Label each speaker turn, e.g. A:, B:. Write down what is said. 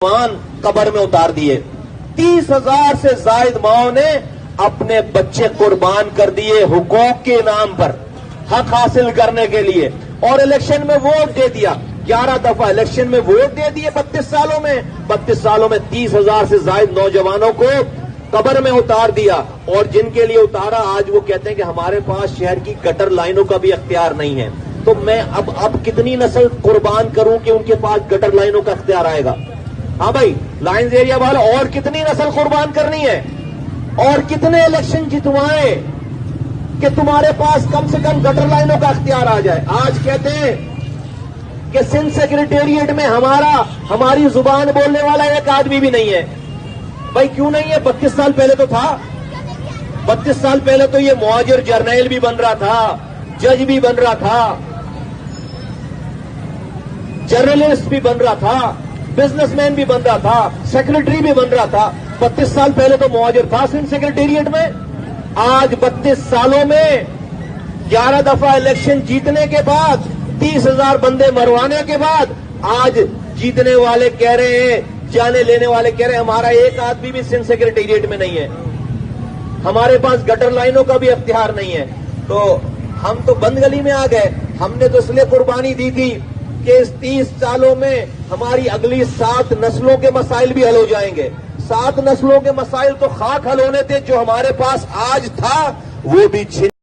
A: जवान कब्र में उतार दिए। 30,000 से जायद माओ ने अपने बच्चे कुर्बान कर दिए हुकूक के नाम पर, हक हासिल करने के लिए, और इलेक्शन में वोट दे दिया। 11 दफा इलेक्शन में वोट दे दिए 32 सालों में। 32 सालों में 30,000 से जायद नौजवानों को कब्र में उतार दिया। और जिनके लिए उतारा, आज वो कहते हैं कि हमारे पास शहर की गटर लाइनों का भी अख्तियार नहीं है। तो मैं अब कितनी नस्ल कुर्बान करूं कि उनके पास गटर लाइनों का अख्तियार आएगा? हाँ भाई, लाइन्स एरिया वाले, और कितनी नस्ल कुर्बान करनी है? और कितने इलेक्शन जितवाए कि तुम्हारे पास कम से कम गटर लाइनों का अख्तियार आ जाए? आज कहते हैं कि सिंध सेक्रेटेरिएट में हमारी जुबान बोलने वाला एक आदमी भी नहीं है। भाई क्यों नहीं है? 32 साल पहले तो था। 32 साल पहले तो ये मुआजिर जर्नैल भी बन रहा था, जज भी बन रहा था, जर्नलिस्ट भी बन रहा था, बिजनेसमैन भी बन रहा था, सेक्रेटरी भी बन रहा था। 32 साल पहले तो मुआजिर था सिंध सेक्रेटेरिएट में। आज 32 सालों में 11 दफा इलेक्शन जीतने के बाद, 30,000 बंदे मरवाने के बाद, आज जीतने वाले कह रहे हैं, जाने लेने वाले कह रहे हैं हमारा एक आदमी भी सिंध सेक्रेटेरिएट में नहीं है, हमारे पास गटर लाइनों का भी अख्तियार नहीं है। तो हम तो बंद गली में आ गए। हमने तो इसलिए कुर्बानी दी थी कि इस 30 सालों में हमारी अगली 7 नस्लों के मसाइल भी हल हो जाएंगे। 7 नस्लों के मसाइल तो खाक हल होने थे, जो हमारे पास आज था वो भी छिन